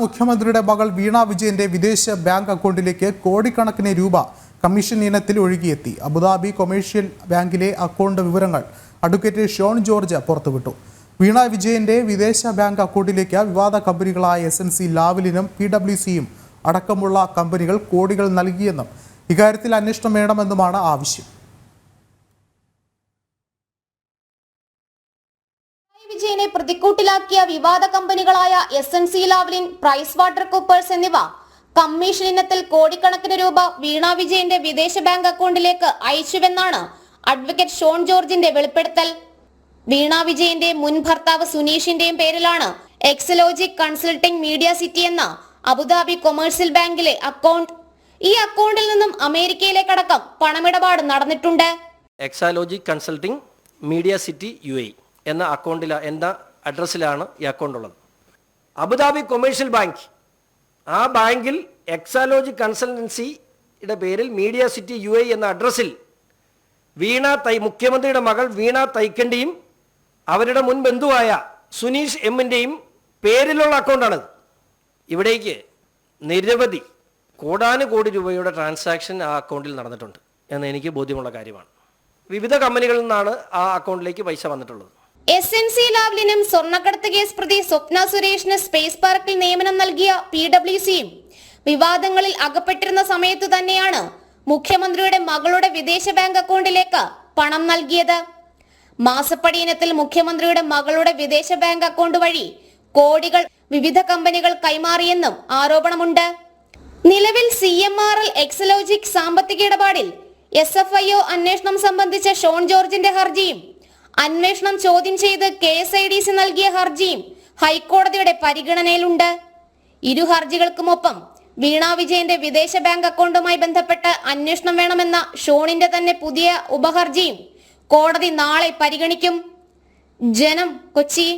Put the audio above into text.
മുഖ്യമന്ത്രിയുടെ മകൾ വീണ വിജയന്റെ വിദേശ ബാങ്ക് അക്കൗണ്ടിലേക്ക് കോടിക്കണക്കിന് രൂപ കമ്മീഷൻ ഇനത്തിൽ ഒഴുകിയെത്തി. അബുദാബി കൊമേഴ്ഷ്യൽ ബാങ്കിലെ അക്കൗണ്ട് വിവരങ്ങൾ അഡ്വക്കേറ്റ് ഷോൺ ജോർജ് പുറത്തുവിട്ടു. വീണ വിജയന്റെ വിദേശ ബാങ്ക് അക്കൗണ്ടിലേക്ക് വിവാദ കമ്പനികളായ SNC ലാവലിനും PwCയും അടക്കമുള്ള കമ്പനികൾ കോടികൾ നൽകിയെന്നും ഇക്കാര്യത്തിൽ അന്വേഷണം വേണമെന്നുമാണ് ആവശ്യം. വിജയനെ പ്രതിക്കൂട്ടിലാക്കിയ വിവാദ കമ്പനികളായ SNC Lavalin, Price Water Coopers എന്നിവ കമ്മീഷൻ ഇനത്തിൽ കോടിക്കണക്കിന് രൂപ വീണ വിജയന്റെ വിദേശ ബാങ്ക് അക്കൗണ്ടിലേക്ക് അയച്ചുവെന്നാണ് അഡ്വക്കേറ്റ് ഷോൺ ജോർജിന്റെ വെളിപ്പെടുത്തൽ. വീണ വിജയന്റെ മുൻ ഭർത്താവ് സുനീഷിന്റെയും പേരിലാണ് എക്സലോജിക് കൺസൾട്ടിംഗ് മീഡിയ സിറ്റി എന്ന അബുദാബി കൊമേഴ്സ്യൽ ബാങ്കിലെ അക്കൗണ്ട്. ഈ അക്കൗണ്ടിൽ നിന്നും അമേരിക്കയിലേക്കടക്കം പണമിടപാട് നടന്നിട്ടുണ്ട്. Exalogic consulting media city UAE എന്ന അഡ്രസ്സിലാണ് ഈ അക്കൗണ്ട് ഉള്ളത്. അബുദാബി കൊമേഴ്ഷ്യൽ ബാങ്ക്, ആ ബാങ്കിൽ എക്സാലോജിക് കൺസൾട്ടൻസിയുടെ പേരിൽ മീഡിയ സിറ്റി UAE എന്ന അഡ്രസ്സിൽ മുഖ്യമന്ത്രിയുടെ മകൾ വീണ തൈക്കണ്ടിയും അവരുടെ മുൻ ബന്ധുവായ സുനീഷ് M-ന്റെയും പേരിലുള്ള അക്കൗണ്ടാണിത്. ഇവിടേക്ക് നിരവധി കോടാനുകോടി രൂപയുടെ ട്രാൻസാക്ഷൻ ആ അക്കൗണ്ടിൽ നടന്നിട്ടുണ്ട് എന്ന് എനിക്ക് ബോധ്യമുള്ള കാര്യമാണ്. വിവിധ കമ്പനികളിൽ നിന്നാണ് ആ അക്കൗണ്ടിലേക്ക് പൈസ വന്നിട്ടുള്ളത്. SNC ലാവ്ലിനും സ്വർണ്ണക്കടത്ത് കേസ് പ്രതി സ്വപ്ന സുരേഷിന് സ്പേസ് പാർക്കിൽ നിയമനം നൽകിയ PwCയും വിവാദങ്ങളിൽ അകപ്പെട്ടിരുന്ന സമയത്തു തന്നെയാണ് മുഖ്യമന്ത്രിയുടെ മകളുടെ വിദേശ ബാങ്ക് അക്കൗണ്ടിലേക്ക് പണം നൽകിയത്. മാസപ്പടി ഇനത്തിൽ മുഖ്യമന്ത്രിയുടെ മകളുടെ വിദേശ ബാങ്ക് അക്കൗണ്ട് വഴി കോടികൾ വിവിധ കമ്പനികൾ കൈമാറിയെന്നും ആരോപണമുണ്ട്. നിലവിൽ CMRL എക്സലോജിക് സാമ്പത്തിക ഇടപാടിൽ SFIO അന്വേഷണം സംബന്ധിച്ച ഷോൺ ജോർജിന്റെ ഹർജിയും അന്വേഷണം ചോദ്യം ചെയ്ത് KSIDC നൽകിയ ഹർജിയും ഹൈക്കോടതിയുടെ പരിഗണനയിലുണ്ട്. ഇരു ഹർജികൾക്കുമൊപ്പം വീണ വിജയന്റെ വിദേശ ബാങ്ക് അക്കൗണ്ടുമായി ബന്ധപ്പെട്ട് അന്വേഷണം വേണമെന്ന ഷോണിന്റെ തന്നെ പുതിയ ഉപഹർജിയും കോടതി നാളെ പരിഗണിക്കും. ജനം, കൊച്ചി.